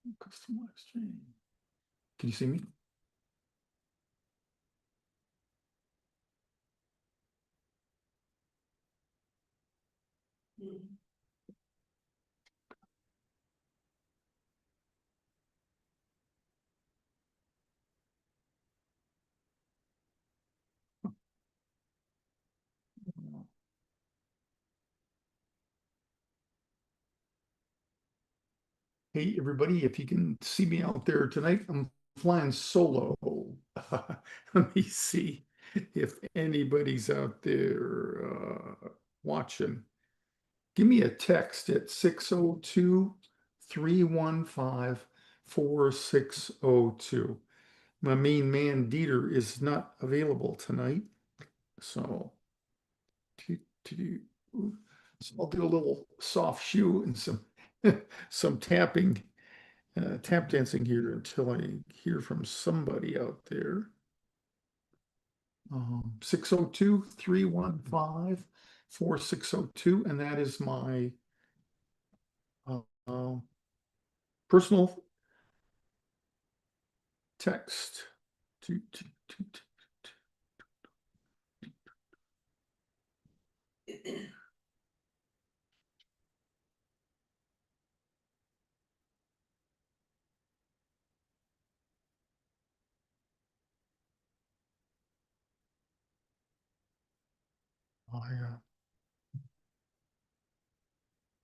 Customize change. Can you see me? Hey, everybody, if you can see me out there tonight, I'm flying solo. Let me see if anybody's out there watching. Give me a text at 602 315 4602. My main man, Dieter, is not available tonight. So, so I'll do a little soft shoe and some some tapping, tap dancing here until I hear from somebody out there. 602 315 4602, and that is my uh, personal text.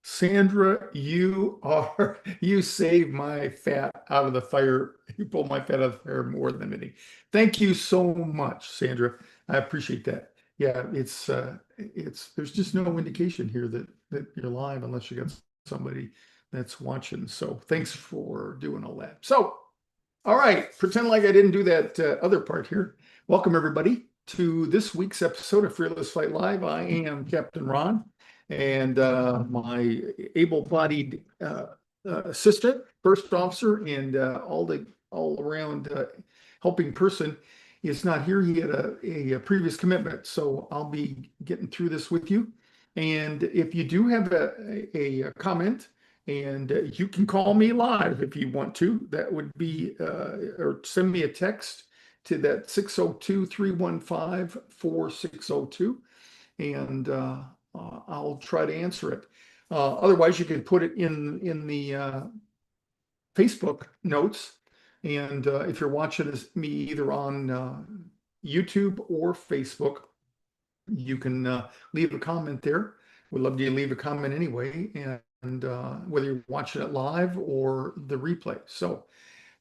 Sandra, you saved my fat out of the fire. You pulled my fat out of the fire more than anything. Thank you so much, Sandra. I appreciate that. Yeah, it's there's just no indication here that you're live unless you got somebody that's watching. So thanks for doing all that. So, all right, pretend like I didn't do that other part here. Welcome everybody to this week's episode of Fearless Flight Live. I am Captain Ron, and my able-bodied assistant, first officer, and all around helping person is not here. He had a previous commitment, so I'll be getting through this with you. And if you do have a comment, and you can call me live if you want to, that would be, or send me a text to that 602 315 4602, and I'll try to answer it. Otherwise, you can put it in the Facebook notes. And if you're watching me either on YouTube or Facebook, you can leave a comment there. We'd love you to leave a comment anyway, and whether you're watching it live or the replay. So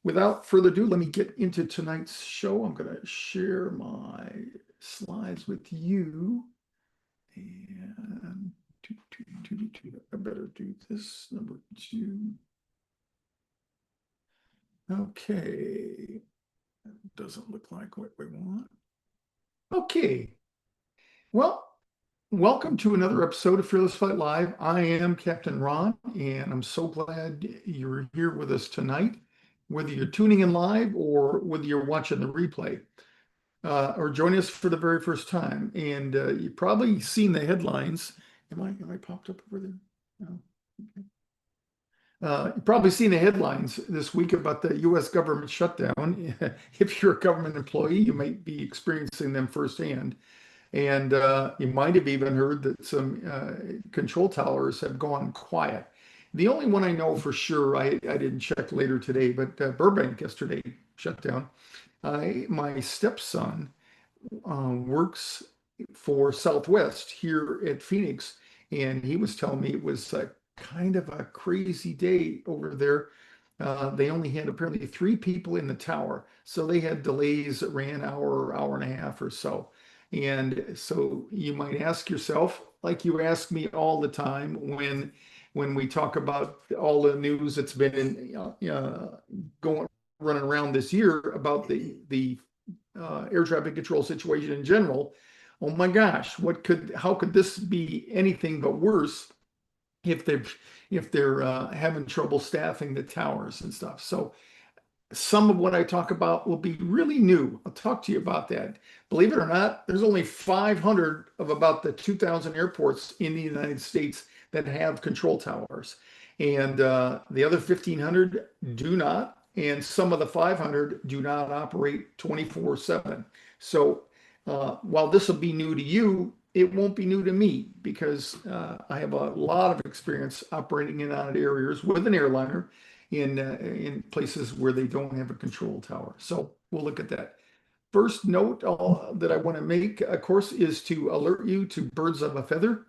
without further ado, let me get into tonight's show. I'm going to share my slides with you. And I better do this, number 2. Okay. Doesn't look like what we want. Okay. Well, welcome to another episode of Fearless Flight Live. I am Captain Ron, and I'm so glad you're here with us tonight, whether you're tuning in live or whether you're watching the replay, or joining us for the very first time. And you've probably seen the headlines. Am I popped up over there? No. Okay. You've probably seen the headlines this week about the U.S. government shutdown. If you're a government employee, you might be experiencing them firsthand. And you might have even heard that some control towers have gone quiet. The only one I know for sure, I didn't check later today, but Burbank yesterday shut down. My stepson works for Southwest here at Phoenix, and he was telling me it was kind of a crazy day over there. They only had apparently 3 people in the tower, so they had delays that ran hour and a half or so. And so you might ask yourself, like you ask me all the time when we talk about all the news that's been going running around this year about the air traffic control situation in general. Oh my gosh, how could this be anything but worse if they're having trouble staffing the towers and stuff? So some of what I talk about will be really new. I'll talk to you about that. Believe it or not, there's only 500 of about the 2,000 airports in the United States that have control towers. And the other 1,500 do not, and some of the 500 do not operate 24/7. So while this will be new to you, it won't be new to me because I have a lot of experience operating in on areas with an airliner in places where they don't have a control tower. So we'll look at that. First note that I want to make, of course, is to alert you to Birds of a Feather.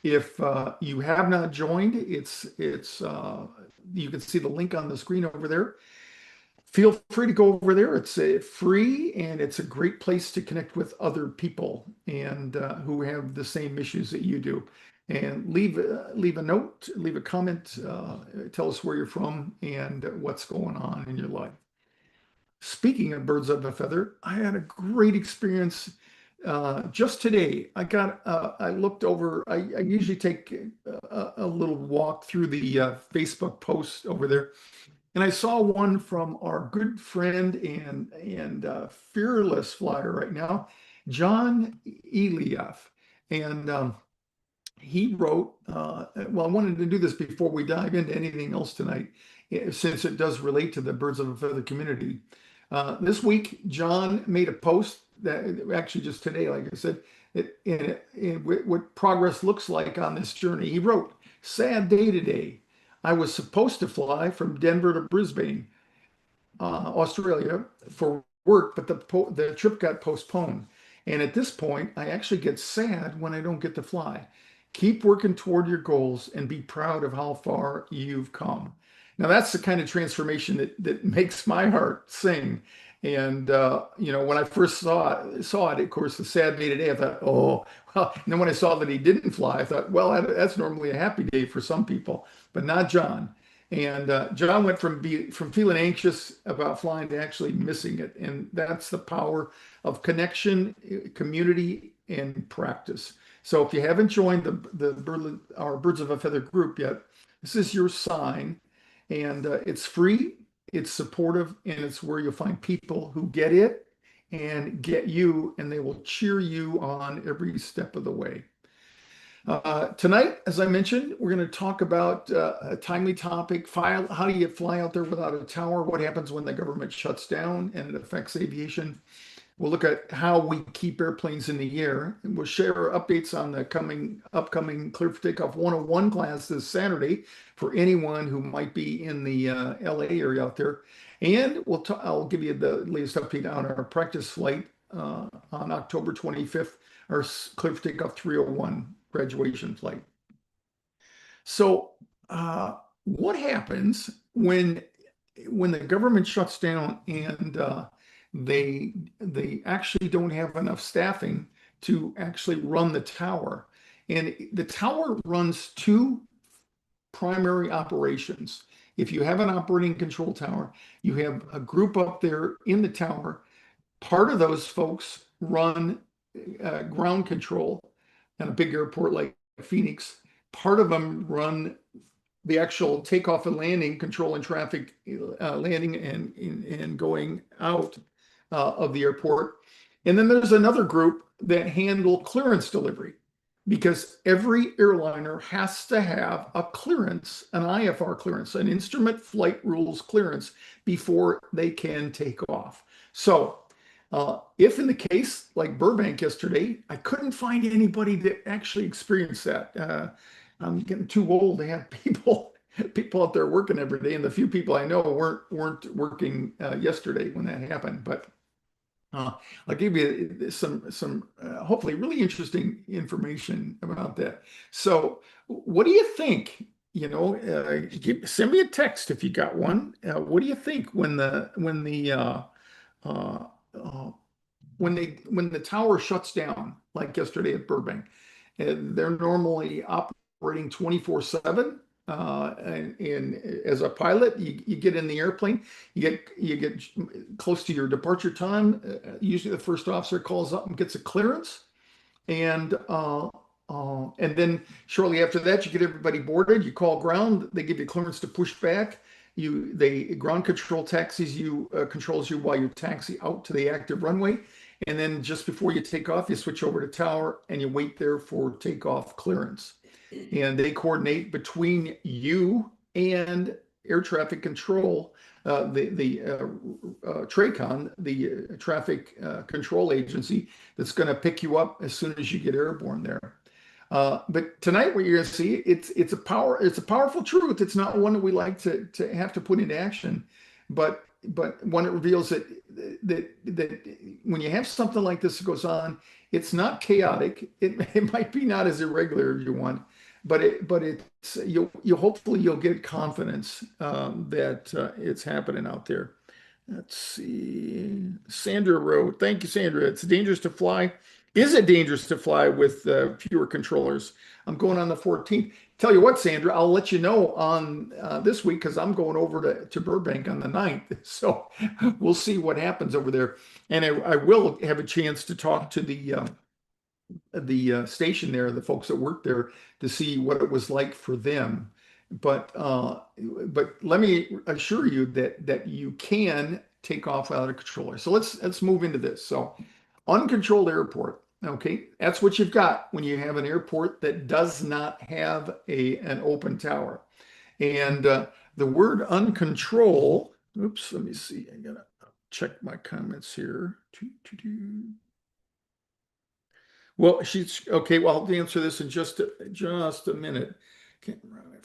If you have not joined, it's you can see the link on the screen over there. Feel free to go over there. It's free and it's a great place to connect with other people and who have the same issues that you do. And leave a note, leave a comment, tell us where you're from and what's going on in your life. Speaking of birds of a feather, I had a great experience just today. I looked over, I usually take a little walk through the Facebook post over there, and I saw one from our good friend and fearless flyer right now, John Eliaf. And he wrote, well, I wanted to do this before we dive into anything else tonight, since it does relate to the Birds of a Feather community. This week, John made a post that actually just today, like I said, what progress looks like on this journey. He wrote, "Sad day today. I was supposed to fly from Denver to Brisbane, Australia for work, but the trip got postponed. And at this point, I actually get sad when I don't get to fly. Keep working toward your goals and be proud of how far you've come." Now that's the kind of transformation that makes my heart sing. And when I first saw it, of course, the sad day today, I thought, oh, well. And then when I saw that he didn't fly, I thought, well, that's normally a happy day for some people, but not John. And John went from feeling anxious about flying to actually missing it, and that's the power of connection, community, and practice. So if you haven't joined our Birds of a Feather group yet, this is your sign, and it's free, it's supportive, and it's where you'll find people who get it and get you, and they will cheer you on every step of the way. Tonight, as I mentioned, we're going to talk about a timely topic, how do you fly out there without a tower? What happens when the government shuts down and it affects aviation? We'll look at how we keep airplanes in the air, and we'll share updates on the upcoming Clear for Takeoff 101 class this Saturday for anyone who might be in the LA area out there. And I'll give you the latest update on our practice flight on October 25th, our Clear for Takeoff 301 graduation flight. So what happens when the government shuts down and they actually don't have enough staffing to actually run the tower? And the tower runs two primary operations. If you have an operating control tower, you have a group up there in the tower. Part of those folks run ground control at a big airport like Phoenix. Part of them run the actual takeoff and landing, controlling traffic, landing and going out of the airport. And then there's another group that handle clearance delivery, because every airliner has to have a clearance, an IFR clearance, an instrument flight rules clearance, before they can take off. So if in the case like Burbank yesterday, I couldn't find anybody that actually experienced that. I'm getting too old to have people out there working every day, and the few people I know weren't working yesterday when that happened. But I'll give you some hopefully really interesting information about that. So what do you think? Send me a text if you got one. What do you think when the tower shuts down, like yesterday at Burbank? They're normally operating 24/7. And as a pilot, you get in the airplane, you get close to your departure time. Usually, the first officer calls up and gets a clearance, and then shortly after that, you get everybody boarded. You call ground; they give you clearance to push back. Ground control controls you while you taxi out to the active runway, and then just before you take off, you switch over to tower and you wait there for takeoff clearance. And they coordinate between you and air traffic control, TRACON, the traffic control agency that's going to pick you up as soon as you get airborne there. But tonight, what you're going to see, it's a powerful truth. It's not one that we like to have to put into action, but one that reveals that when you have something like this that goes on, it's not chaotic. It might be not as irregular as you want, but it's you hopefully you'll get confidence that it's happening out there. Let's see. Sandra wrote, thank you, Sandra. It's dangerous to fly. Is it dangerous to fly with fewer controllers? I'm going on the 14th. Tell you what, Sandra, I'll let you know on this week because I'm going over to Burbank on the 9th. So we'll see what happens over there. And I will have a chance to talk to the station there, the folks that work there, to see what it was like for them. But let me assure you that you can take off without a controller. So let's move into this. So uncontrolled airport. Okay, that's what you've got when you have an airport that does not have an open tower. And the word uncontrol, oops, let me see. I gotta check my comments here. Well, she's okay. Well, I'll answer this in just a minute. Can't remember.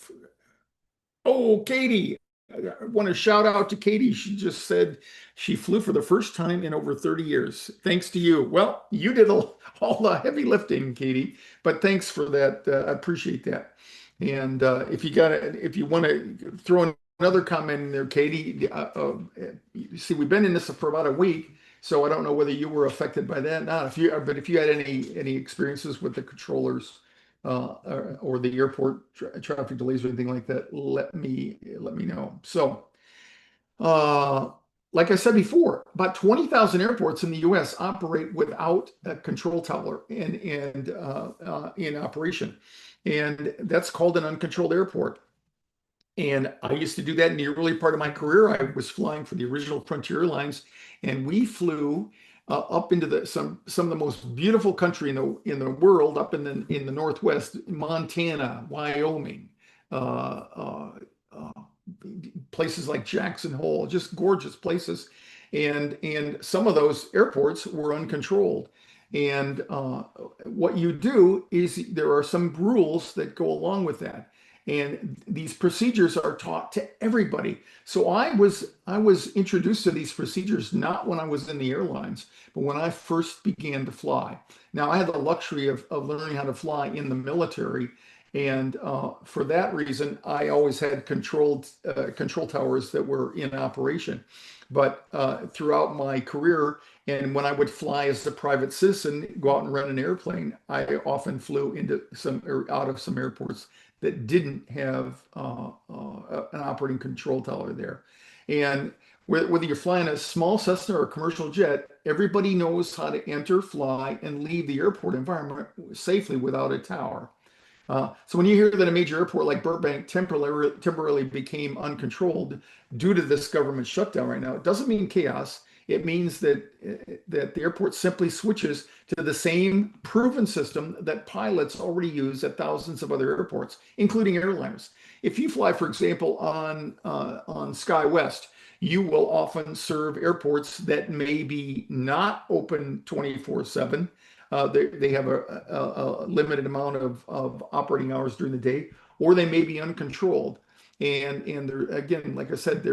Oh, Katie. I want to shout out to Katie. She just said she flew for the first time in over 30 years. Thanks to you. Well, you did all the heavy lifting, Katie, but thanks for that. I appreciate that. And if you want to throw another comment in there, Katie, see, we've been in this for about a week, so I don't know whether you were affected by that. Not but if you had any experiences with the controllers or the airport traffic delays or anything like that, let me know. So, like I said before, about 20,000 airports in the U.S. operate without a control tower in operation, and that's called an uncontrolled airport. And I used to do that in the early part of my career. I was flying for the original Frontier Airlines, and we flew up into some of the most beautiful country in the world, up in the Northwest, Montana, Wyoming, places like Jackson Hole, just gorgeous places. And some of those airports were uncontrolled. And what you do is there are some rules that go along with that. And these procedures are taught to everybody. So I was introduced to these procedures not when I was in the airlines, but when I first began to fly. Now I had the luxury of learning how to fly in the military, and for that reason, I always had control towers that were in operation. But throughout my career, and when I would fly as a private citizen, go out and run an airplane, I often flew into out of some airports that didn't have an operating control tower there. And whether you're flying a small Cessna or a commercial jet, everybody knows how to enter, fly, and leave the airport environment safely without a tower. So when you hear that a major airport like Burbank temporarily became uncontrolled due to this government shutdown right now, it doesn't mean chaos. It means that the airport simply switches to the same proven system that pilots already use at thousands of other airports, including airliners. If you fly, for example, on SkyWest, you will often serve airports that may be not open 24/7. They have a limited amount of operating hours during the day, or they may be uncontrolled. And there, again, like I said,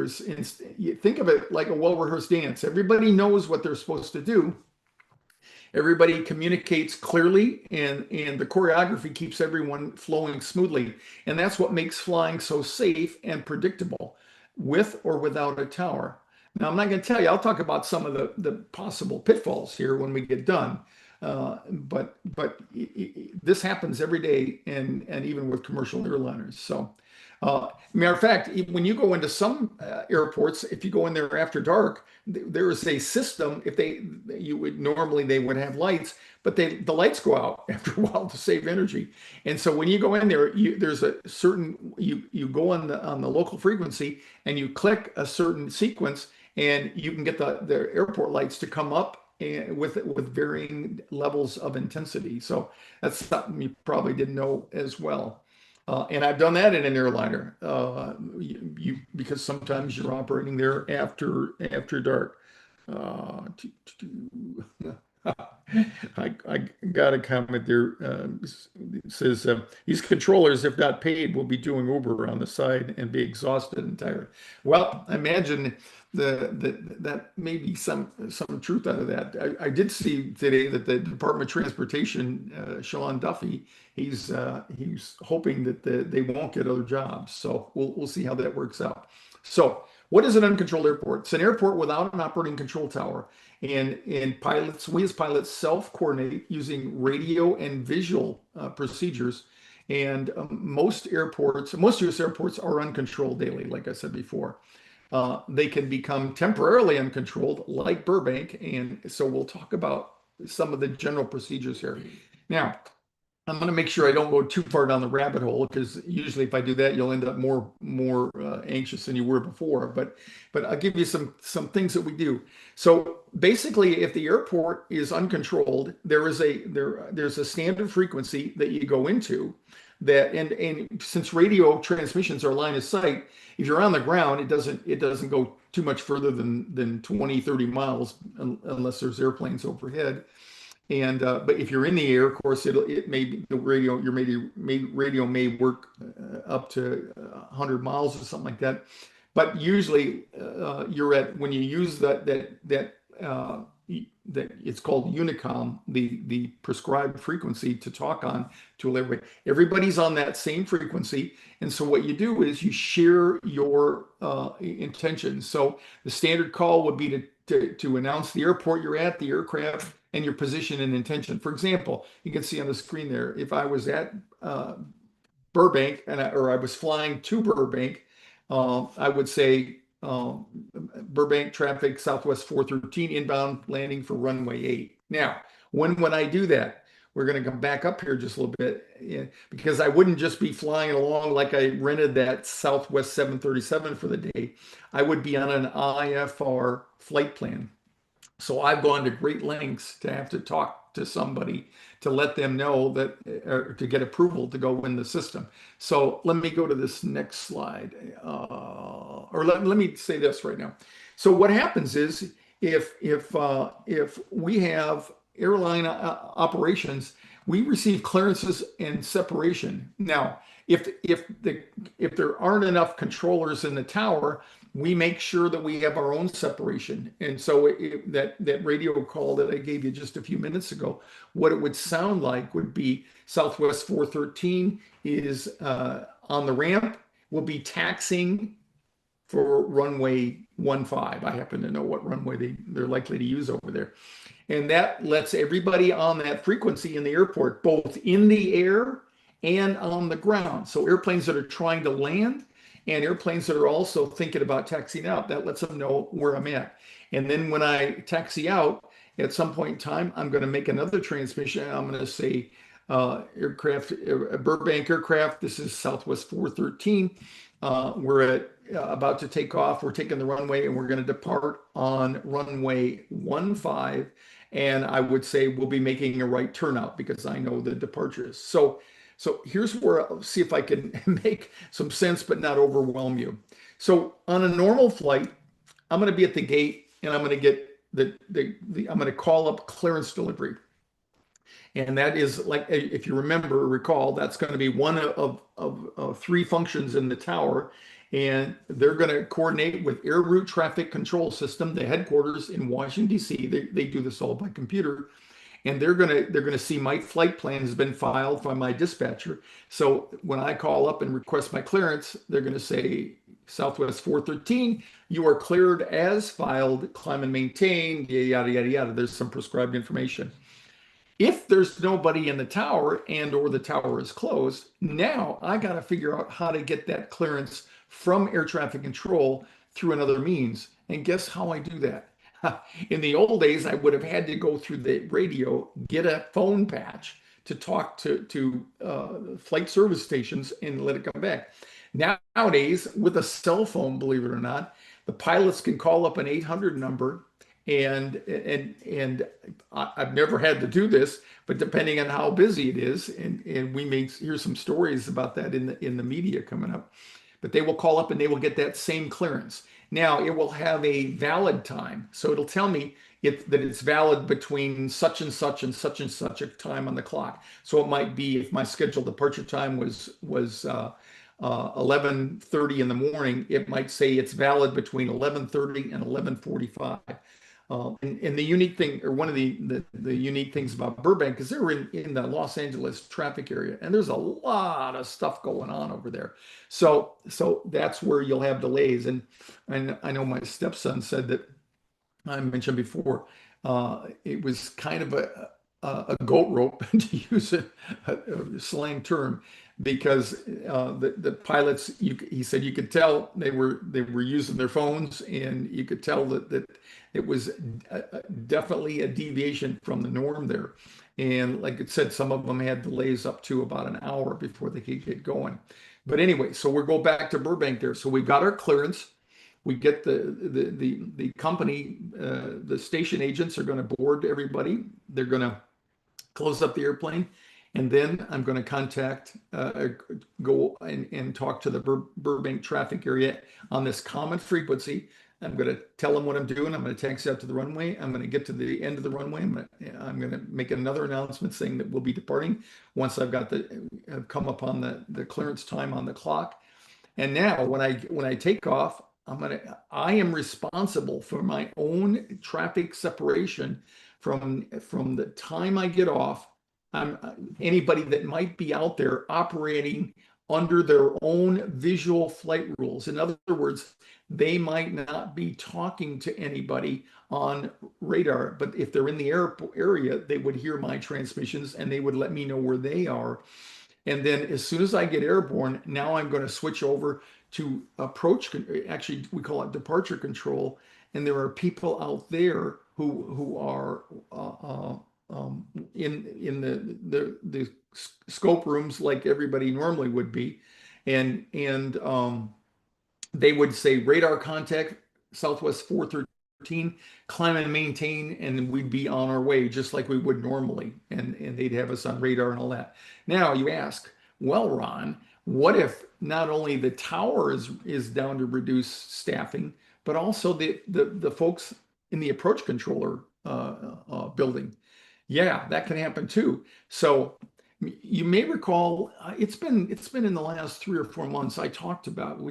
you think of it like a well-rehearsed dance. Everybody knows what they're supposed to do. Everybody communicates clearly, and the choreography keeps everyone flowing smoothly. And that's what makes flying so safe and predictable, with or without a tower. Now, I'm not going to tell you, I'll talk about some of the possible pitfalls here when we get done. But this happens every day, and even with commercial airliners. So, matter of fact, when you go into some airports, if you go in there after dark, there is a system. They would have lights, but the lights go out after a while to save energy. And so when you go in there, there's a certain you go on the local frequency and you click a certain sequence, and you can get the airport lights to come up and with varying levels of intensity. So that's something you probably didn't know as well. And I've done that in an airliner, because sometimes you're operating there after dark. Uh, to- to- I got a comment there. It says these controllers, if not paid, will be doing Uber on the side and be exhausted and tired. Well, I imagine that may be some truth out of that. I did see today that the Department of Transportation, Sean Duffy, he's hoping that they won't get other jobs. So we'll see how that works out. So what is an uncontrolled airport? It's an airport without an operating control tower. And pilots, we as pilots self-coordinate using radio and visual procedures. And most U.S. airports are uncontrolled daily, like I said before. They can become temporarily uncontrolled, like Burbank. And so we'll talk about some of the general procedures here. Now, I'm going to make sure I don't go too far down the rabbit hole, because usually if I do that, you'll end up more anxious than you were before. But I'll give you some things that we do. So basically, if the airport is uncontrolled, there's a standard frequency that you go into. And since radio transmissions are line of sight, if you're on the ground, it doesn't go too much further than 20, 30 miles, unless there's airplanes overhead. And but if you're in the air, of course, it may be the radio, radio may work up to 100 miles or something like that. But usually, you're at when you use that it's called Unicom, the prescribed frequency to talk on to everybody. Everybody's on that same frequency, and so what you do is you share your intentions. So the standard call would be to announce the airport you're at, the aircraft, and your position and intention. For example, you can see on the screen there, if I was at Burbank or I was flying to Burbank, I would say Burbank traffic, Southwest 413 inbound landing for runway 8. Now, when would I do that? We're going to come back up here just a little bit, because I wouldn't just be flying along like I rented that Southwest 737 for the day. I would be on an IFR flight plan. So I've gone to great lengths to have to talk to somebody to let them know that, to get approval to go in the system. So let me go to this next slide, or let me say this right now. So what happens is if we have airline operations, we receive clearances and separation. Now, if there aren't enough controllers in the tower, we make sure that we have our own separation. And so that radio call that I gave you just a few minutes ago, what it would sound like would be Southwest 413 is on the ramp, will be taxiing for runway 15. I happen to know what runway they're likely to use over there. And that lets everybody on that frequency in the airport, both in the air and on the ground. So airplanes that are trying to land and airplanes that are also thinking about taxiing out, that lets them know where I'm at. And then when I taxi out, at some point in time, I'm going to make another transmission. I'm going to say, aircraft, Burbank aircraft, this is Southwest 413. We're about to take off. We're taking the runway and we're going to depart on runway 15. And I would say we'll be making a right turnout because I know the departures. So here's where I'll see if I can make some sense, but not overwhelm you. So on a normal flight, I'm going to be at the gate and I'm going to get I'm going to call up clearance delivery. And that is, like, if you remember, recall, that's going to be one of three functions in the tower. And they're going to coordinate with Air Route Traffic Control System, the headquarters in Washington, D.C. They do this all by computer. And they're gonna see my flight plan has been filed by my dispatcher. So when I call up and request my clearance, they're gonna say, Southwest 413, you are cleared as filed, climb and maintain, yada, yada, yada. There's some prescribed information. If there's nobody in the tower and or the tower is closed, now I got to figure out how to get that clearance from air traffic control through another means. And guess how I do that? In the old days, I would have had to go through the radio, get a phone patch to talk to flight service stations and let it come back. Nowadays, with a cell phone, believe it or not, the pilots can call up an 800 number And I've never had to do this, but depending on how busy it is, and we may hear some stories about that in the media coming up, but they will call up and they will get that same clearance. Now it will have a valid time, so it'll tell me that it's valid between such and such and such and such a time on the clock. So it might be if my scheduled departure time was 11:30 in the morning, it might say it's valid between 11:30 and 11:45. And the unique thing, or one of the unique things about Burbank, is they're in the Los Angeles traffic area, and there's a lot of stuff going on over there. So that's where you'll have delays. And I know my stepson said that I mentioned before, it was kind of a goat rope to use a slang term, because the pilots, he said you could tell they were using their phones, and you could tell that it was definitely a deviation from the norm there. And like it said, some of them had delays up to about an hour before they could get going. But anyway, so we'll go back to Burbank there. So we got our clearance. We get the company, the station agents are going to board everybody. They're going to close up the airplane, and then I'm going to go and talk to the Burbank traffic area on this common frequency. I'm going to tell them what I'm doing. I'm going to taxi out to the runway. I'm going to get to the end of the runway. I'm going to make another announcement saying that we'll be departing once I've got come upon the clearance time on the clock. And now when I take off, I am responsible for my own traffic separation from the time I get off. Anybody that might be out there operating under their own visual flight rules. In other words, they might not be talking to anybody on radar, but if they're in the airport area, they would hear my transmissions and they would let me know where they are. And then as soon as I get airborne, now I'm going to switch over to approach. Actually, we call it departure control. And there are people out there who are in the scope rooms like everybody normally would be, and they would say radar contact Southwest 413, climb and maintain, and we'd be on our way just like we would normally, and they'd have us on radar and all that. Now you ask, well, Ron, what if not only the tower is down to reduce staffing, but also the folks in the approach controller building? Yeah, that can happen too. So you may recall, it's been in the last 3 or 4 months. We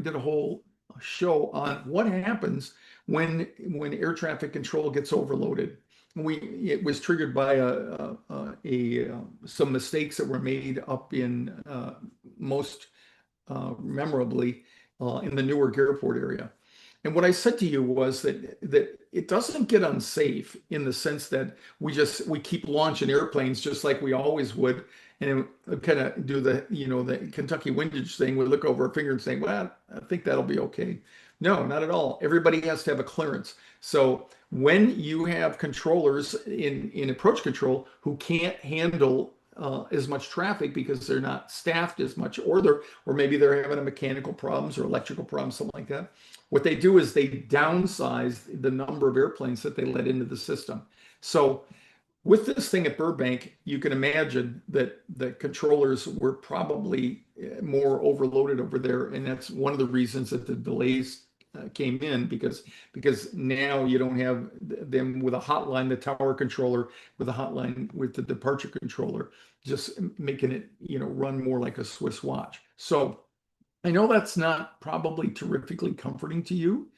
did a whole show on what happens when air traffic control gets overloaded. It was triggered by some mistakes that were made up in most memorably in the Newark airport area. And what I said to you was that it doesn't get unsafe in the sense that we keep launching airplanes just like we always would, and kind of do the Kentucky windage thing. We look over our finger and say, well, I think that'll be okay. No, not at all. Everybody has to have a clearance. So when you have controllers in approach control who can't handle as much traffic because they're not staffed as much, or maybe they're having a mechanical problems or electrical problems, something like that. What they do is they downsize the number of airplanes that they let into the system. So with this thing at Burbank, you can imagine that the controllers were probably more overloaded over there, and that's one of the reasons that the delays came in, because now you don't have them with a hotline, the tower controller with a hotline with the departure controller, just making it run more like a Swiss watch. So I know that's not probably terrifically comforting to you,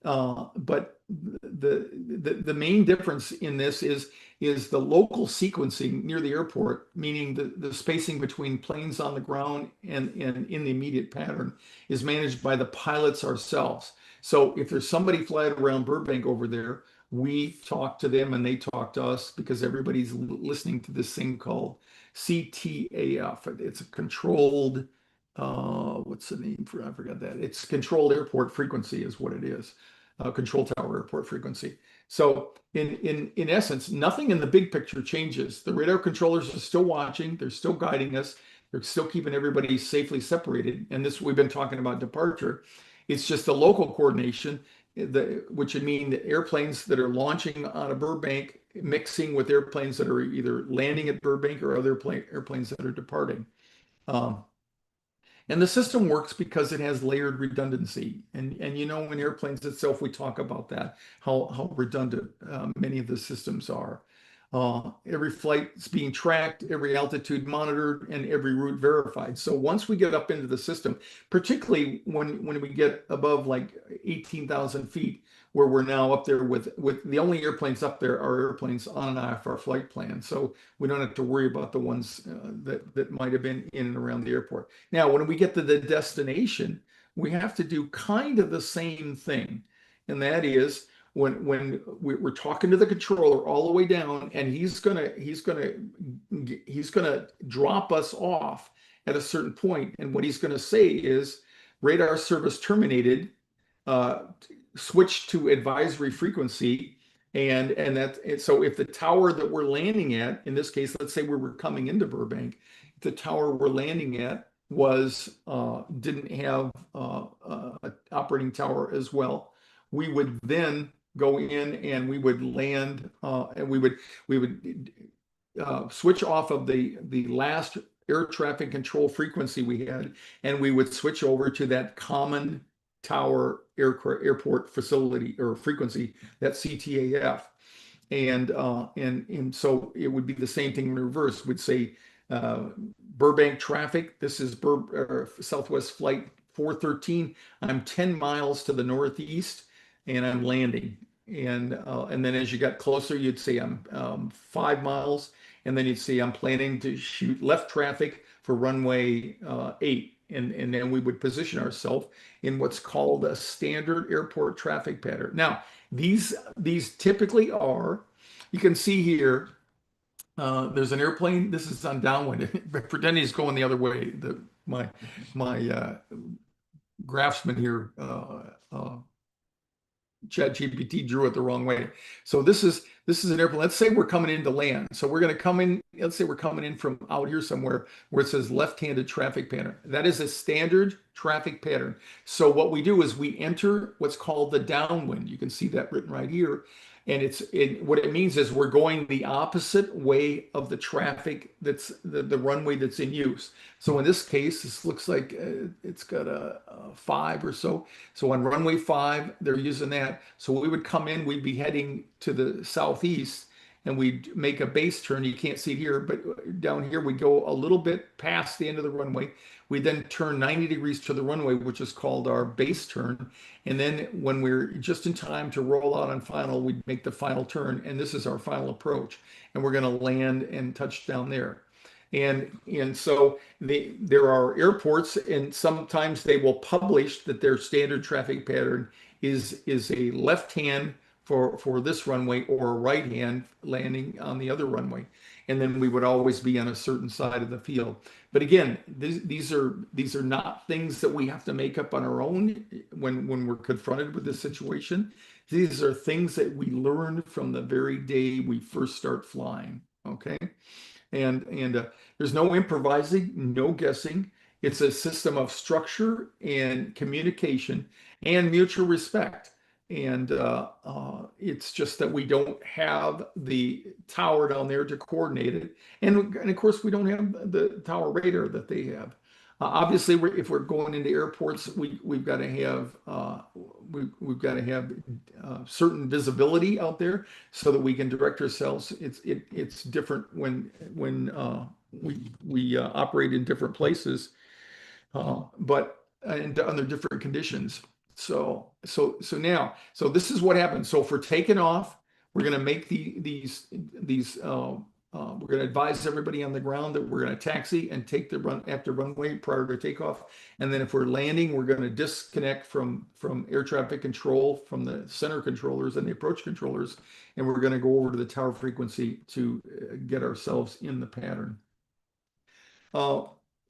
but the main difference in this is the local sequencing near the airport, meaning the spacing between planes on the ground and in the immediate pattern is managed by the pilots ourselves. So if there's somebody flying around Burbank over there, we talk to them and they talk to us, because everybody's listening to this thing called CTAF. It's a controlled, what's the name for? I forgot that. It's controlled airport frequency is what it is. Control tower airport frequency. So in essence, nothing in the big picture changes. The radar controllers are still watching. They're still guiding us. They're still keeping everybody safely separated. And this, we've been talking about departure. It's just the local coordination which would mean that airplanes that are launching out of Burbank mixing with airplanes that are either landing at Burbank or other airplanes that are departing. Um, and the system works because it has layered redundancy. And you know, in airplanes itself, we talk about that, how redundant many of the systems are. Every flight is being tracked, every altitude monitored, and every route verified. So once we get up into the system, particularly when we get above like 18,000 feet, where we're now up there with the only airplanes up there are airplanes on and off our flight plan. So we don't have to worry about the ones that might have been in and around the airport. Now, when we get to the destination, we have to do kind of the same thing. And that is when we're talking to the controller all the way down, and he's gonna drop us off at a certain point. And what he's gonna say is radar service terminated, switch to advisory frequency. So if the tower that we're landing at, in this case, let's say we were coming into Burbank, the tower we're landing at didn't have an operating tower as well, we would then go in and we would land and we would switch off of the last air traffic control frequency we had, and we would switch over to that common tower airport facility or frequency, that CTAF. And so it would be the same thing in reverse. We'd say Burbank traffic, this is Southwest Flight 413. I'm 10 miles to the northeast and I'm landing. And then as you got closer, you'd say I'm 5 miles. And then you'd say I'm planning to shoot left traffic for runway 8. And then we would position ourselves in what's called a standard airport traffic pattern. Now, these typically are, you can see here, there's an airplane. This is on downwind. Pretending he's going the other way. My draftsman here, ChatGPT drew it the wrong way. So this is an airplane. Let's say we're coming in to land. So we're going to come in. Let's say we're coming in from out here somewhere where it says left-handed traffic pattern. That is a standard traffic pattern. So what we do is we enter what's called the downwind. You can see that written right here. And what it means is we're going the opposite way of the traffic that's the runway that's in use. So in this case, this looks like it's got a 5 or so. So on runway 5, they're using that. So we would come in, we'd be heading to the southeast, and we'd make a base turn. You can't see it here, but down here we go a little bit past the end of the runway. We then turn 90 degrees to the runway, which is called our base turn. And then when we're just in time to roll out on final, we make the final turn. And this is our final approach. And we're going to land and touch down there. And so there are airports, and sometimes they will publish that their standard traffic pattern is a left hand for this runway or a right hand landing on the other runway. And then we would always be on a certain side of the field. But again, these are not things that we have to make up on our own when we're confronted with this situation. These are things that we learn from the very day we first start flying. Okay, and there's no improvising, no guessing. It's a system of structure and communication and mutual respect. And it's just that we don't have the tower down there to coordinate it. And of course, we don't have the tower radar that they have. Obviously, if we're going into airports, we've got to have certain visibility out there so that we can direct ourselves. It's different when we operate in different places, but under different conditions. So this is what happens. So for taking off, we're going to make we're going to advise everybody on the ground that we're going to taxi and take the run after runway prior to takeoff. And then if we're landing, we're going to disconnect from air traffic control, from the center controllers and the approach controllers, and we're going to go over to the tower frequency to get ourselves in the pattern.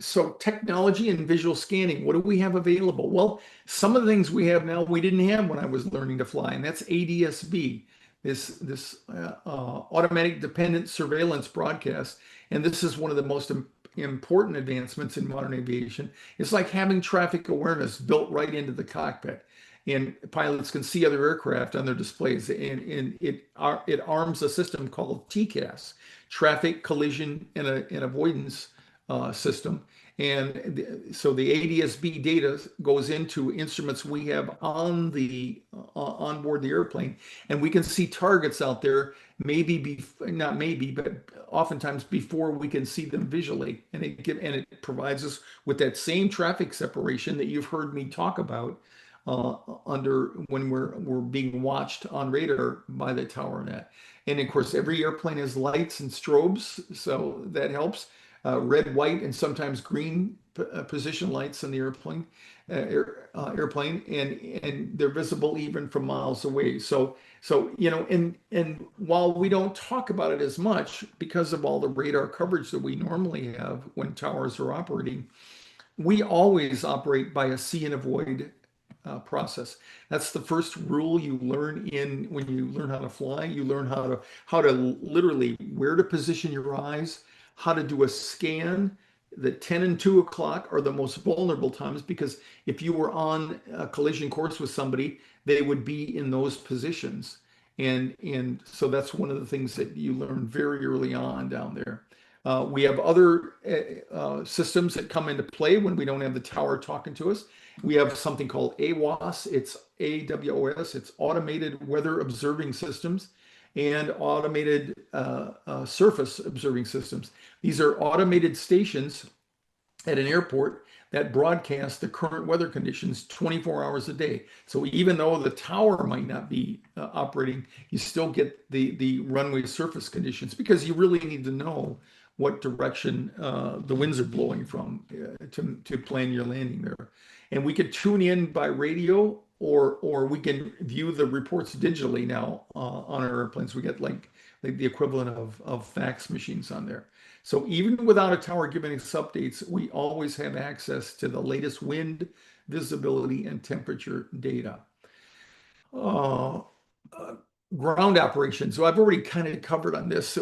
So technology and visual scanning, what do we have available? Well, some of the things we have now we didn't have when I was learning to fly, and that's ADS-B, this automatic dependent surveillance broadcast. And this is one of the most important advancements in modern aviation. It's like having traffic awareness built right into the cockpit. and pilots can see other aircraft on their displays. And it arms a system called TCAS, Traffic Collision and Avoidance System. And so the ADS-B data goes into instruments we have on the on board the airplane, and we can see targets out there, not maybe, but oftentimes before we can see them visually. And it provides us with that same traffic separation that you've heard me talk about under when we're being watched on radar by the tower net. And of course, every airplane has lights and strobes, so that helps. Red, white, and sometimes green position lights in the airplane, and they're visible even from miles away. So and while we don't talk about it as much because of all the radar coverage that we normally have when towers are operating, we always operate by a see and avoid process. That's the first rule you learn when you learn how to fly. You learn how to literally where to position your eyes, how to do a scan. The 10 and 2 o'clock are the most vulnerable times because if you were on a collision course with somebody, they would be in those positions. And so that's one of the things that you learn very early on down there. We have other systems that come into play when we don't have the tower talking to us. We have something called AWOS. It's AWOS. It's Automated Weather Observing Systems and Automated Surface Observing Systems. These are automated stations at an airport that broadcast the current weather conditions 24 hours a day. So even though the tower might not be operating, you still get the runway surface conditions because you really need to know what direction the winds are blowing from to plan your landing there. And we could tune in by radio or we can view the reports digitally now on our airplanes. We get like the equivalent of fax machines on there. So even without a tower giving us updates, we always have access to the latest wind, visibility, and temperature data. Uh, uh, Ground operations. So I've already kind of covered on this.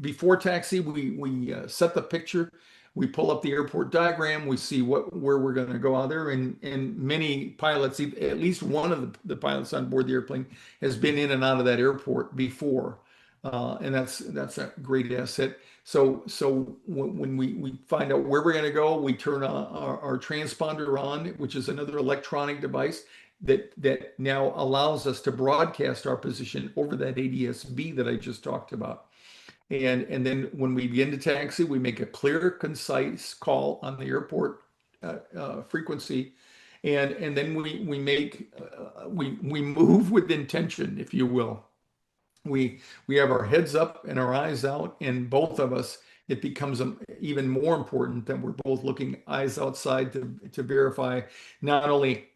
Before taxi, we set the picture. We pull up the airport diagram. We see where we're going to go out there. And many pilots, at least one of the pilots on board the airplane, has been in and out of that airport before, and that's a great asset. So when we find out where we're going to go, we turn our transponder on, which is another electronic device that now allows us to broadcast our position over that ADS-B that I just talked about. And then when we begin to taxi, we make a clear, concise call on the airport frequency, and then we move with intention, if you will. We have our heads up and our eyes out, and both of us. It becomes even more important that we're both looking eyes outside to verify not only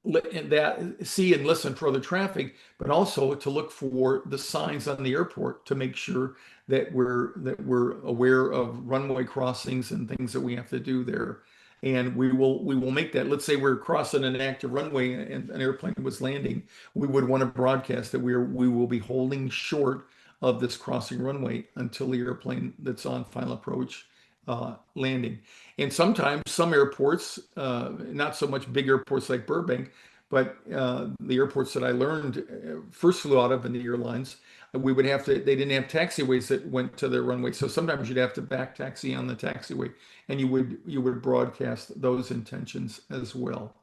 that see and listen for other traffic, but also to look for the signs on the airport to make sure that we're aware of runway crossings and things that we have to do there. And we will make that. Let's say we're crossing an active runway and an airplane was landing. We would want to broadcast that we will be holding short of this crossing runway until the airplane that's on final approach landing. And sometimes some airports, not so much big airports like Burbank, but the airports that I learned first flew out of in the airlines, they didn't have taxiways that went to their runway. So sometimes you'd have to back taxi on the taxiway, and you would broadcast those intentions as well.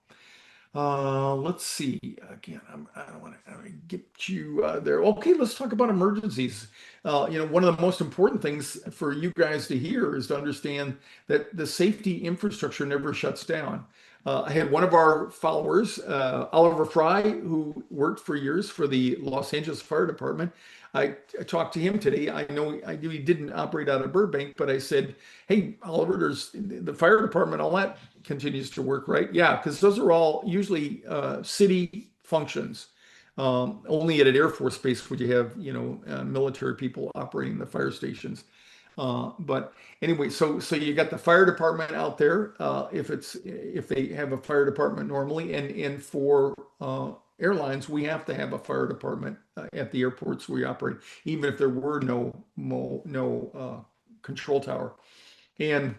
Let's see. Again, I don't want to get you there. Okay, let's talk about emergencies. One of the most important things for you guys to hear is to understand that the safety infrastructure never shuts down. I had one of our followers, Oliver Fry, who worked for years for the Los Angeles Fire Department. I talked to him today. I knew he didn't operate out of Burbank, but I said, "Hey, Oliver, there's the fire department, all that continues to work, right?" Yeah, because those are all usually city functions. Only at an Air Force base would you have, military people operating the fire stations. But anyway, so you got the fire department out there, if they have a fire department normally, and for airlines, we have to have a fire department at the airports we operate, even if there were no control tower. And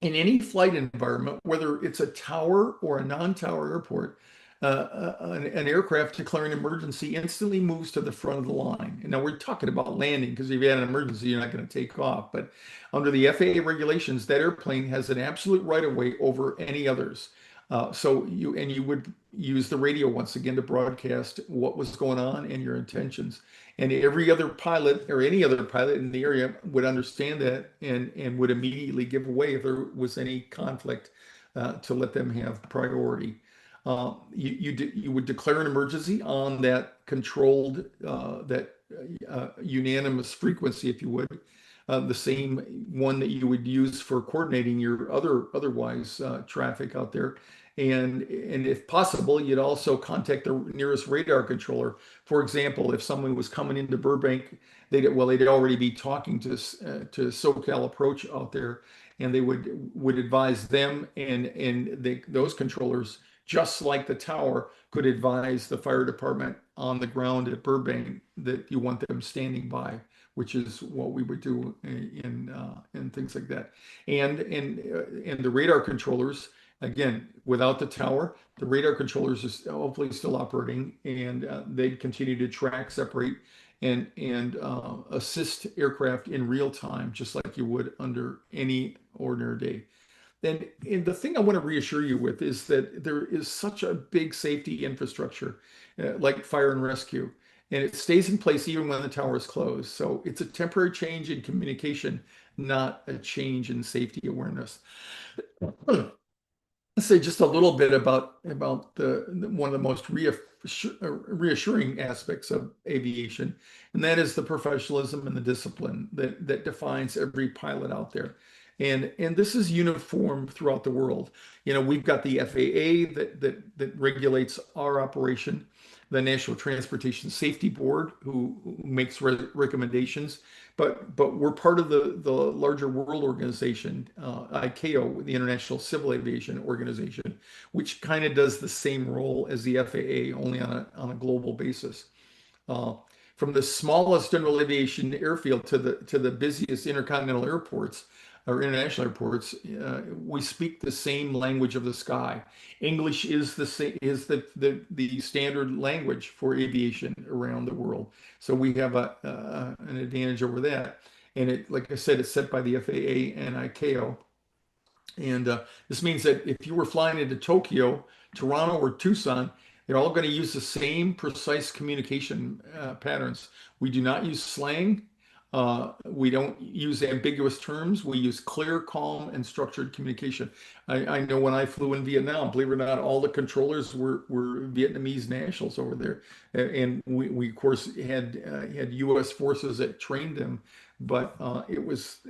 in any flight environment, whether it's a tower or a non-tower airport, an aircraft declaring an emergency instantly moves to the front of the line. And now we're talking about landing because if you had an emergency, you're not going to take off. But under the FAA regulations, that airplane has an absolute right of way over any others. You would use the radio once again to broadcast what was going on and your intentions. And every other pilot or any other pilot in the area would understand that and would immediately give away if there was any conflict to let them have priority. You would declare an emergency on that controlled, that unanimous frequency, if you would, the same one that you would use for coordinating your otherwise traffic out there. And if possible, you'd also contact the nearest radar controller. For example, if someone was coming into Burbank, they'd already be talking to SoCal Approach out there, and they would advise them, and those controllers, just like the tower, could advise the fire department on the ground at Burbank that you want them standing by, which is what we would do in things like that. And the radar controllers, again, without the tower, the radar controllers is hopefully still operating, and they continue to track, separate, and assist aircraft in real time, just like you would under any ordinary day. And the thing I want to reassure you with is that there is such a big safety infrastructure, like fire and rescue, and it stays in place even when the tower is closed. So it's a temporary change in communication, not a change in safety awareness. Let's say just a little bit about one of the most reassuring aspects of aviation, and that is the professionalism and the discipline that defines every pilot out there. And this is uniform throughout the world. We've got the FAA that regulates our operation, the National Transportation Safety Board, who makes recommendations, but we're part of the larger world organization, ICAO, the International Civil Aviation Organization, which kind of does the same role as the FAA, only on a global basis. From the smallest general aviation airfield to the busiest intercontinental airports or international airports, we speak the same language of the sky. English is the standard language for aviation around the world. So we have an advantage over that. And like I said, it's set by the FAA and ICAO. And this means that if you were flying into Tokyo, Toronto, or Tucson, they're all going to use the same precise communication patterns. We do not use slang. We don't use ambiguous terms. We use clear, calm, and structured communication. I know when I flew in Vietnam, believe it or not, all the controllers were Vietnamese nationals over there, and we of course had U.S. forces that trained them. But it was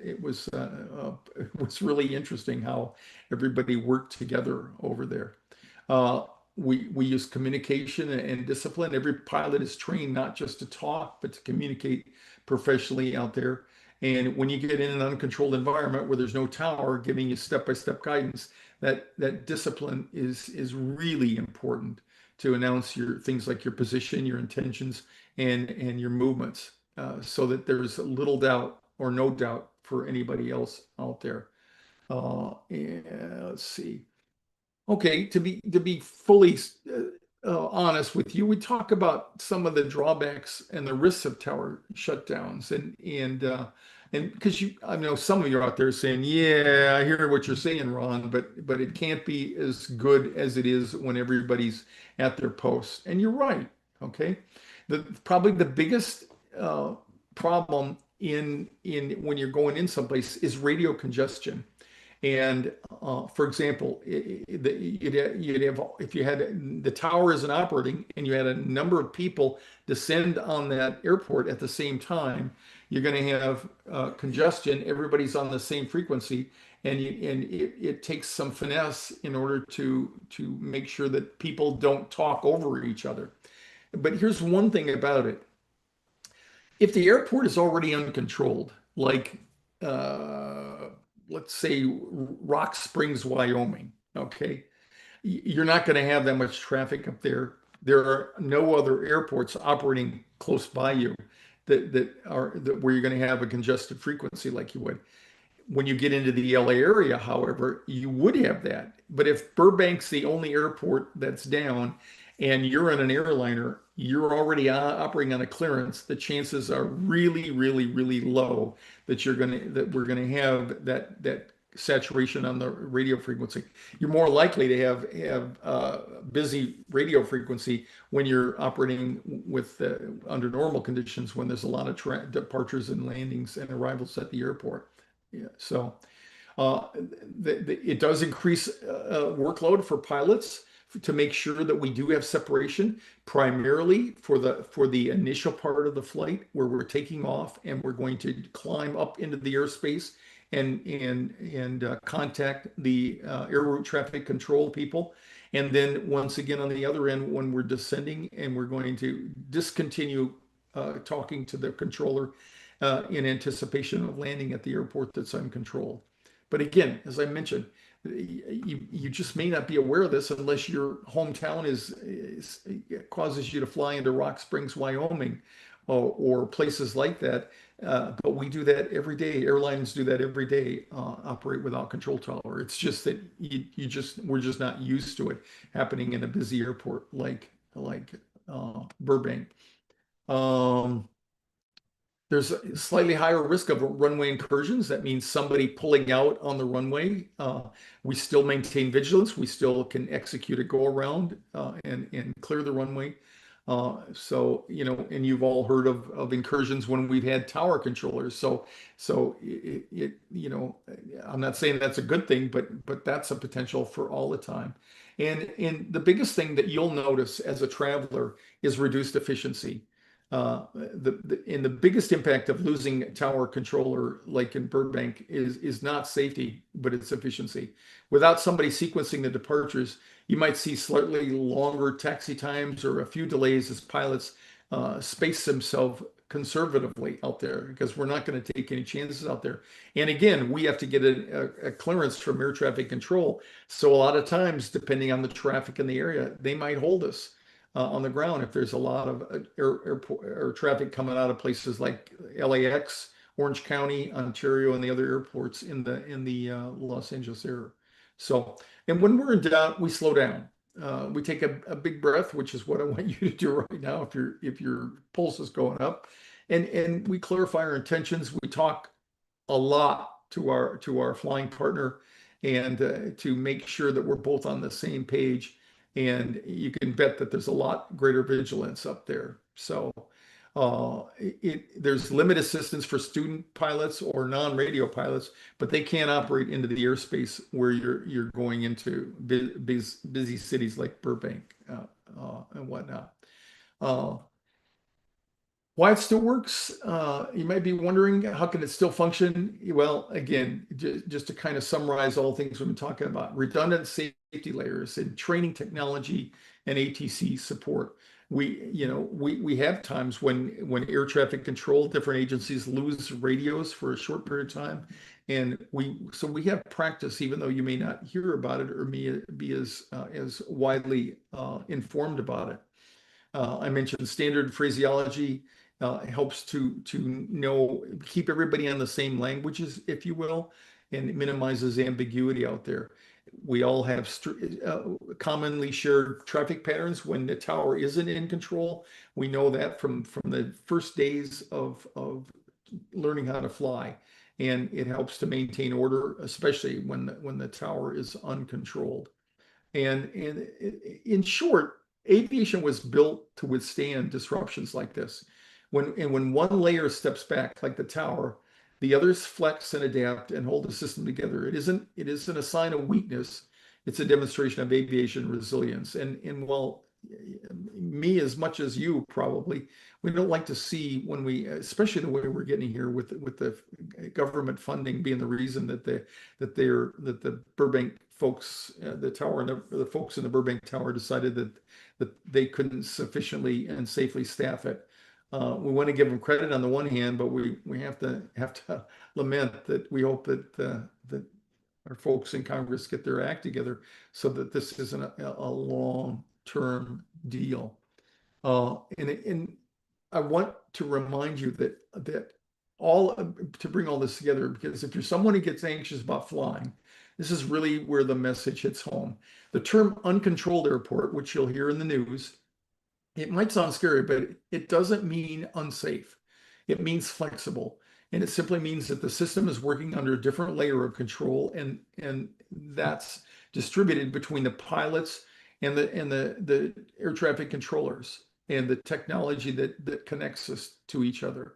really interesting how everybody worked together over there. We use communication and discipline. Every pilot is trained not just to talk, but to communicate professionally out there. And when you get in an uncontrolled environment where there's no tower giving you step-by-step guidance, that discipline is really important to announce your things like your position, your intentions, and your movements, so that there's little doubt or no doubt for anybody else out there. Let's see. Okay, to be fully honest with you, we talk about some of the drawbacks and the risks of tower shutdowns, and because I know some of you are out there saying, "Yeah, I hear what you're saying, Ron, but it can't be as good as it is when everybody's at their posts." And you're right. Okay, probably the biggest problem in when you're going in someplace is radio congestion. And for example, you'd have, if you had the tower isn't operating and you had a number of people descend on that airport at the same time, you're going to have congestion. Everybody's on the same frequency, and it takes some finesse in order to make sure that people don't talk over each other. But here's one thing about it: if the airport is already uncontrolled, like let's say Rock Springs, Wyoming, okay, you're not going to have that much traffic up there. There are no other airports operating close by you that where you're going to have a congested frequency like you would. When you get into the LA area, however, you would have that. But if Burbank's the only airport that's down and you're in an airliner, you're already operating on a clearance, the chances are really, really, really low that we're gonna have that saturation on the radio frequency. You're more likely to have busy radio frequency when you're operating with under normal conditions when there's a lot of departures and landings and arrivals at the airport. Yeah, so uh, it does increase workload for pilots to make sure that we do have separation, primarily for the initial part of the flight where we're taking off and we're going to climb up into the airspace and contact the air route traffic control people. And then once again on the other end, when we're descending and we're going to discontinue talking to the controller in anticipation of landing at the airport that's uncontrolled. But again, as I mentioned, you just may not be aware of this unless your hometown causes you to fly into Rock Springs, Wyoming, or places like that. But we do that every day. Airlines do that every day. Operate without control tower. It's just that we're just not used to it happening in a busy airport like Burbank. Um, there's a slightly higher risk of runway incursions. That means somebody pulling out on the runway. We still maintain vigilance. We still can execute a go around and clear the runway. So, and you've all heard of incursions when we've had tower controllers. So I'm not saying that's a good thing, but that's a potential for all the time. And the biggest thing that you'll notice as a traveler is reduced efficiency. The biggest impact of losing a tower controller like in Burbank is not safety, but it's efficiency. Without somebody sequencing the departures, you might see slightly longer taxi times or a few delays as pilots space themselves conservatively out there because we're not going to take any chances out there. And again, we have to get a clearance from air traffic control. So a lot of times, depending on the traffic in the area, they might hold us on the ground if there's a lot of air traffic coming out of places like LAX, Orange County, Ontario, and the other airports in the Los Angeles area. So, and when we're in doubt, we slow down. We take a big breath, which is what I want you to do right now if your pulse is going up, and we clarify our intentions. We talk a lot to our flying partner and to make sure that we're both on the same page. And you can bet that there's a lot greater vigilance up there. So there's limited assistance for student pilots or non-radio pilots, but they can't operate into the airspace where you're going into busy cities like Burbank and whatnot. Why it still works, you might be wondering, how can it still function? Well, again, just to kind of summarize all things we've been talking about, redundant safety layers and training technology and ATC support. We have times when air traffic control, different agencies lose radios for a short period of time. And so we have practice, even though you may not hear about it or be as widely informed about it. I mentioned standard phraseology helps to keep everybody on the same languages, if you will, and it minimizes ambiguity out there. We all have commonly shared traffic patterns when the tower isn't in control. We know that from the first days of learning how to fly, and it helps to maintain order, especially when the tower is uncontrolled. And in short, aviation was built to withstand disruptions like this. When one layer steps back, like the tower, the others flex and adapt and hold the system together. It isn't a sign of weakness. It's a demonstration of aviation resilience. And while me as much as you probably, we don't like to see when especially the way we're getting here with the government funding being the reason that the Burbank folks, the tower and the folks in the Burbank tower decided that they couldn't sufficiently and safely staff it. We want to give them credit on the one hand, but we have to lament that we hope that our folks in Congress get their act together so that this isn't a long-term deal. And I want to remind you that all to bring all this together, because if you're someone who gets anxious about flying, this is really where the message hits home. The term uncontrolled airport, which you'll hear in the news, it might sound scary, but it doesn't mean unsafe. It means flexible. And it simply means that the system is working under a different layer of control, and that's distributed between the pilots and the air traffic controllers and the technology that connects us to each other.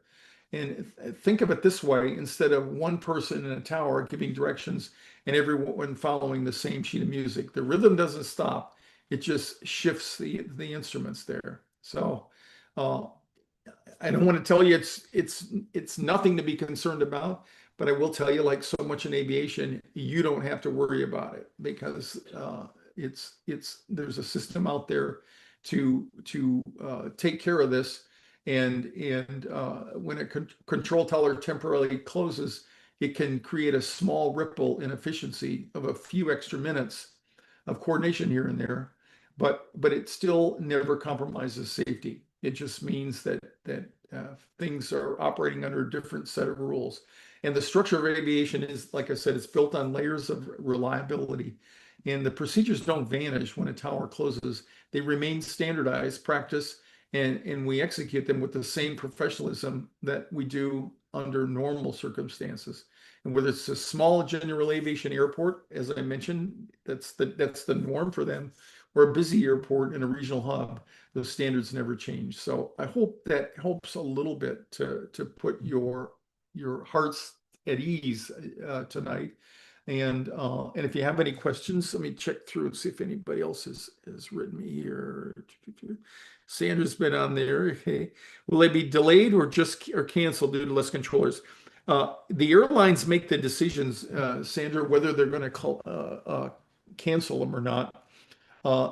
And think of it this way: instead of one person in a tower giving directions and everyone following the same sheet of music, the rhythm doesn't stop. It just shifts the instruments there. So uh, I don't want to tell you it's nothing to be concerned about, but I will tell you, like so much in aviation, you don't have to worry about it, because it's there's a system out there to take care of this. And when a control tower temporarily closes, it can create a small ripple in efficiency of a few extra minutes of coordination here and there, but it still never compromises safety. It just means that things are operating under a different set of rules. And the structure of aviation is, like I said, it's built on layers of reliability. And the procedures don't vanish when a tower closes. They remain standardized practice, and we execute them with the same professionalism that we do under normal circumstances. And whether it's a small general aviation airport, as I mentioned, that's the norm for them, or a busy airport in a regional hub, those standards never change. So I hope that helps a little bit to put your hearts at ease tonight. And if you have any questions, let me check through and see if anybody else has written me here. Sandra's been on there. Okay. Will they be delayed or canceled due to less controllers? The airlines make the decisions, Sandra, whether they're going to cancel them or not.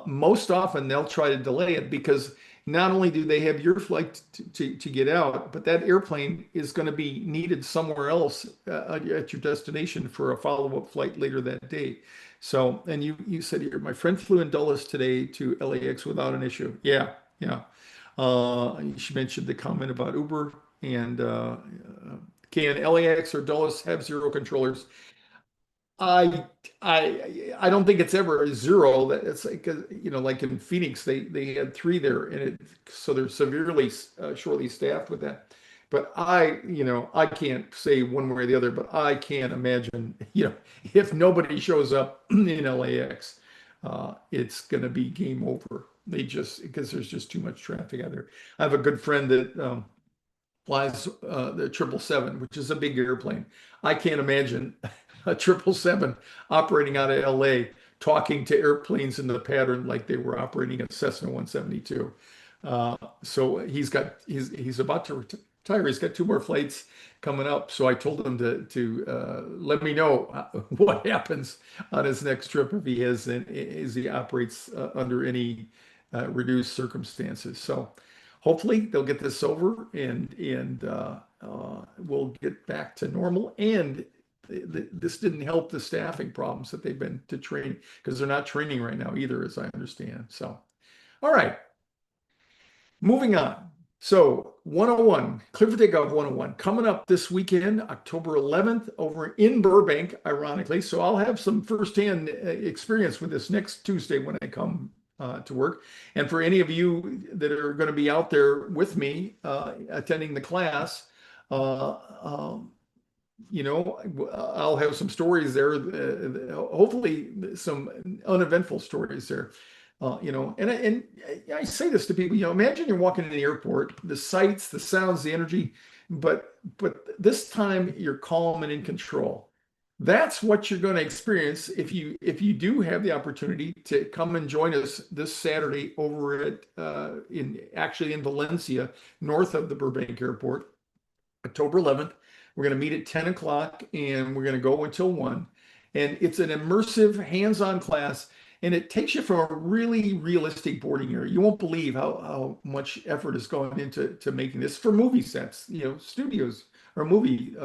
Most often they'll try to delay it, because not only do they have your flight to get out, but that airplane is going to be needed somewhere else at your destination for a follow-up flight later that day. So, and you said here, my friend flew in Dulles today to LAX without an issue. Yeah, yeah. She mentioned the comment about Uber, and can LAX or Dulles have zero controllers? I I don't think it's ever a zero. That it's like, like in Phoenix, they had three there, and so they're severely shortly staffed with that. But I can't say one way or the other, but I can't imagine, if nobody shows up in LAX, it's going to be game over. Because there's just too much traffic out there. I have a good friend that flies the 777, which is a big airplane. I can't imagine a 777 operating out of LA talking to airplanes in the pattern like they were operating a Cessna 172. So he's about to retire. He's got two more flights coming up. So I told him to let me know what happens on his next trip, if he has, as he operates under any reduced circumstances. So hopefully they'll get this over, and we'll get back to normal. And this didn't help the staffing problems that they've been to train, because they're not training right now either, as I understand. So, all right, moving on. So 101, Clear for Takeoff 101, coming up this weekend, October 11th, over in Burbank, ironically. So I'll have some firsthand experience with this next Tuesday when I come to work. And for any of you that are going to be out there with me attending the class, I'll have some stories there, hopefully some uneventful stories there. And I say this to people, imagine you're walking in the airport, the sights, the sounds, the energy, but this time you're calm and in control. That's what you're going to experience if you do have the opportunity to come and join us this Saturday over at in Valencia, north of the Burbank Airport, October 11th. We're going to meet at 10 o'clock, and we're going to go until 1. And it's an immersive, hands-on class, and it takes you from a really realistic boarding area. You won't believe how much effort is going into making this for movie sets. Studios or movie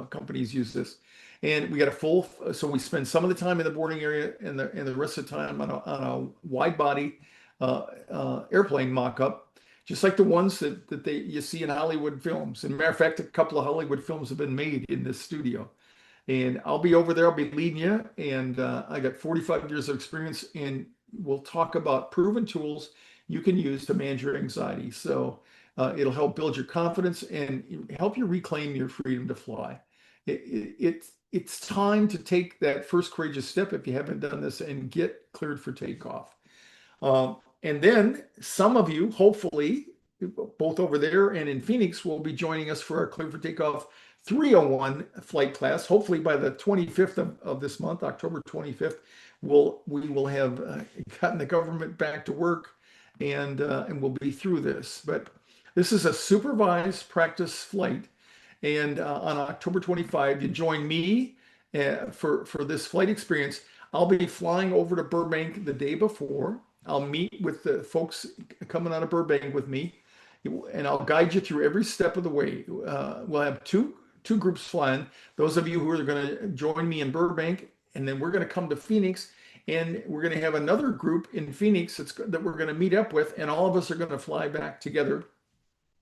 companies use this. And we got so we spend some of the time in the boarding area, and the rest of the time on a wide body airplane mock-up. just like the ones that you see in Hollywood films. And matter of fact, a couple of Hollywood films have been made in this studio. And I'll be over there. I'll be leading you. And I got 45 years of experience. And we'll talk about proven tools you can use to manage your anxiety. So it'll help build your confidence and help you reclaim your freedom to fly. It's time to take that first courageous step if you haven't done this and get cleared for takeoff. And then some of you, hopefully, both over there and in Phoenix, will be joining us for our Clear for Takeoff 301 flight class. Hopefully by the 25th of this month, October 25th, we will have gotten the government back to work and we'll be through this. But this is a supervised practice flight. And on October 25, you join me for this flight experience. I'll be flying over to Burbank the day before. I'll meet with the folks coming out of Burbank with me, and I'll guide you through every step of the way. We'll have two groups flying. Those of you who are going to join me in Burbank, and then we're going to come to Phoenix, and we're going to have another group in Phoenix that we're going to meet up with, and all of us are going to fly back together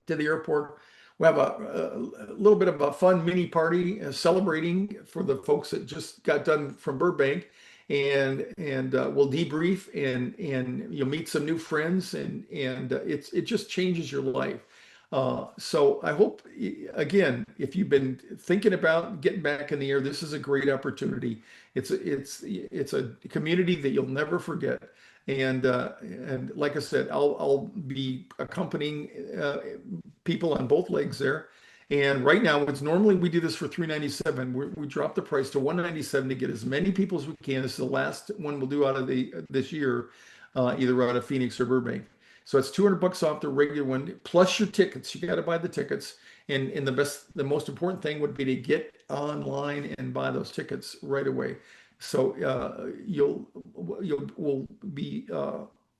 to the airport. We have a little bit of a fun mini party celebrating for the folks that just got done from Burbank, and we'll debrief and you'll meet some new friends, and it just changes your life. So I hope, again, if you've been thinking about getting back in the air, this is a great opportunity. It's a community that you'll never forget. And like I said, I'll be accompanying people on both legs there. And right now, it's normally we do this for $397. We dropped the price to $197 to get as many people as we can. This is the last one we'll do out of this year, either out of Phoenix or Burbank. So it's $200 off the regular one, plus your tickets. You got to buy the tickets. And the most important thing would be to get online and buy those tickets right away. So we'll be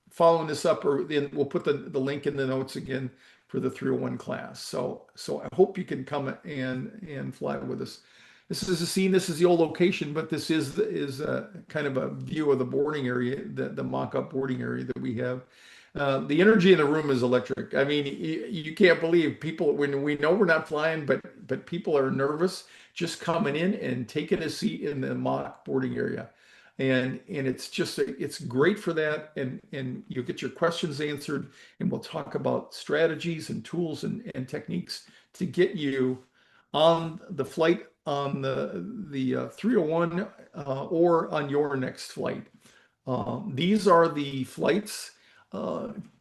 following this up, or then we'll put the link in the notes again for the 301 class. So I hope you can come and fly with us. This is a scene. This is the old location, but this is kind of a view of the boarding area, the mock-up boarding area that we have. The energy in the room is electric. I mean, you can't believe people, when we know we're not flying, but people are nervous just coming in and taking a seat in the mock boarding area. And it's great for that. And you'll get your questions answered, and we'll talk about strategies and tools and techniques to get you on the flight on the 301 or on your next flight. These are the flights.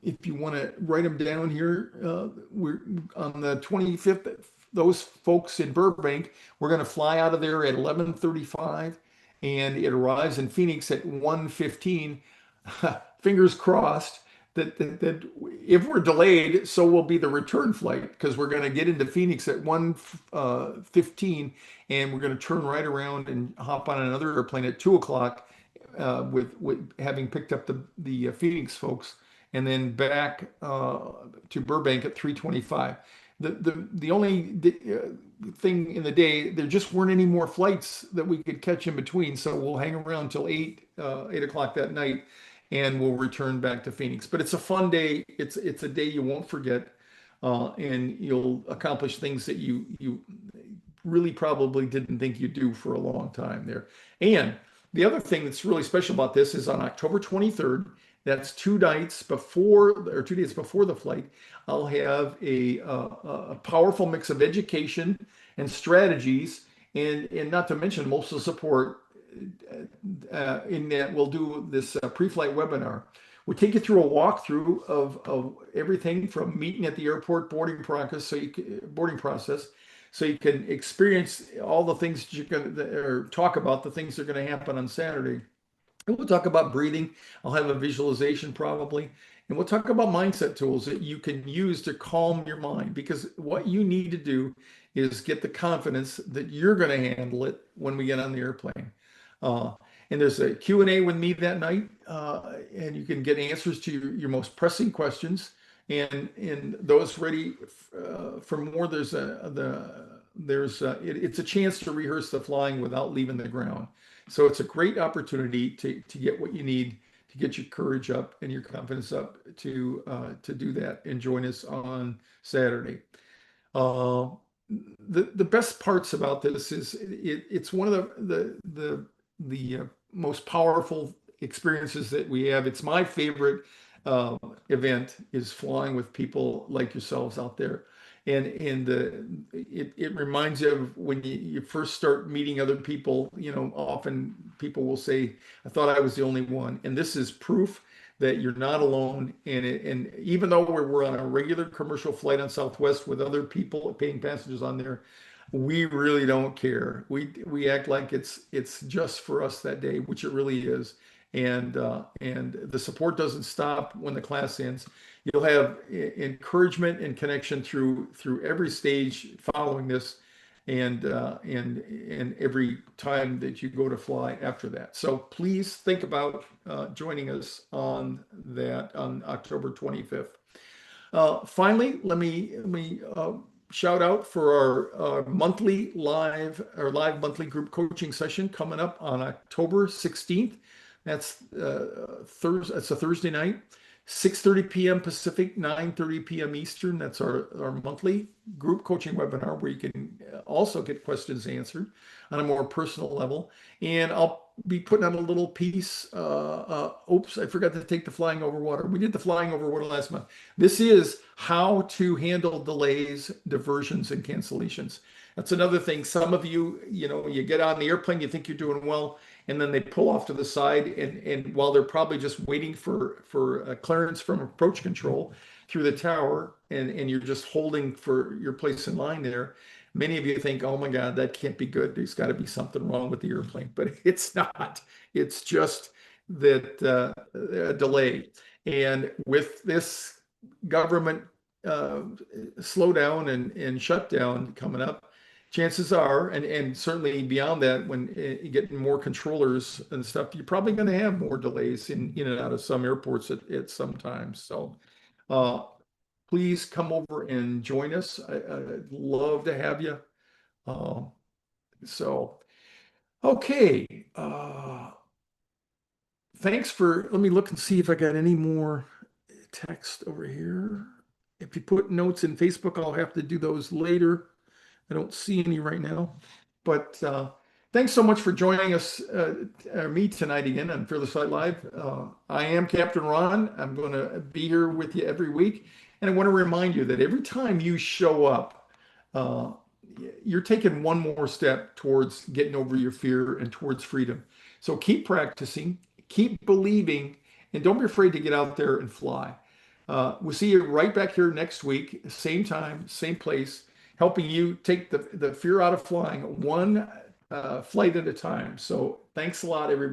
If you want to write them down here, we're on the 25th. Those folks in Burbank, we're going to fly out of there at 11:35, and it arrives in Phoenix at 1:15. Fingers crossed that if we're delayed, so will be the return flight, because we're going to get into Phoenix at 1:15, and we're going to turn right around and hop on another airplane at 2 o'clock, with having picked up the Phoenix folks, and then back to Burbank at 3:25. The only thing in the day, there just weren't any more flights that we could catch in between, so we'll hang around till 8 o'clock that night, and we'll return back to Phoenix. But it's a fun day. It's a day you won't forget, and you'll accomplish things that you really probably didn't think you'd do for a long time there. And the other thing that's really special about this is on October 23rd, that's 2 days before the flight, I'll have a powerful mix of education and strategies, and not to mention emotional support, in that we'll do this pre-flight webinar. We'll take you through a walkthrough of everything from meeting at the airport, boarding process, so you can experience all the things that you're going to, or talk about the things that are going to happen on Saturday. And we'll talk about breathing. I'll have a visualization probably. And we'll talk about mindset tools that you can use to calm your mind, because what you need to do is get the confidence that you're going to handle it when we get on the airplane. And there's a Q&A with me that night, and you can get answers to your most pressing questions. And those ready for more, it's a chance to rehearse the flying without leaving the ground. So it's a great opportunity to get what you need to get your courage up and your confidence up to do that and join us on Saturday. Uh, the best parts about this is it's one of the most powerful experiences that we have. It's my favorite uh, event is flying with people like yourselves out there. It reminds you of when you first start meeting other people. Often people will say, "I thought I was the only one," and this is proof that you're not alone. And even though we're on a regular commercial flight on Southwest with other people, paying passengers on there, we really don't care. We act like it's just for us that day, which it really is. And the support doesn't stop when the class ends. You'll have encouragement and connection through every stage following this, and every time that you go to fly after that. So please think about joining us on October 25th. Finally, let me shout out for our live monthly group coaching session coming up on October 16th. That's Thursday. It's a Thursday night, 6:30 p.m. Pacific, 9:30 p.m. Eastern. That's our monthly group coaching webinar where you can also get questions answered on a more personal level. And I'll be putting out a little piece. Oops, I forgot to take the flying over water. We did the flying over water last month. This is how to handle delays, diversions, and cancellations. That's another thing. Some of you, you get on the airplane, you think you're doing well, and then they pull off to the side, and while they're probably just waiting for a clearance from approach control through the tower, and you're just holding for your place in line there, many of you think, oh my God, that can't be good. There's got to be something wrong with the airplane, but it's not. It's just that delay. And with this government slowdown and shutdown coming up, chances are, and certainly beyond that, when you get more controllers and stuff, you're probably going to have more delays in and out of some airports at some times. So uh, please come over and join us. I'd love to have you. Uh, so, okay. Let me look and see if I got any more text over here. If you put notes in Facebook, I'll have to do those later. I don't see any right now, but thanks so much for joining us, me tonight again on Fearless Flight Live. I am Captain Ron. I'm going to be here with you every week, and I want to remind you that every time you show up, uh, you're taking one more step towards getting over your fear and towards freedom. So keep practicing, keep believing, and don't be afraid to get out there and fly. We'll see you right back here next week, same time, same place, helping you take the fear out of flying one flight at a time. So thanks a lot, everybody.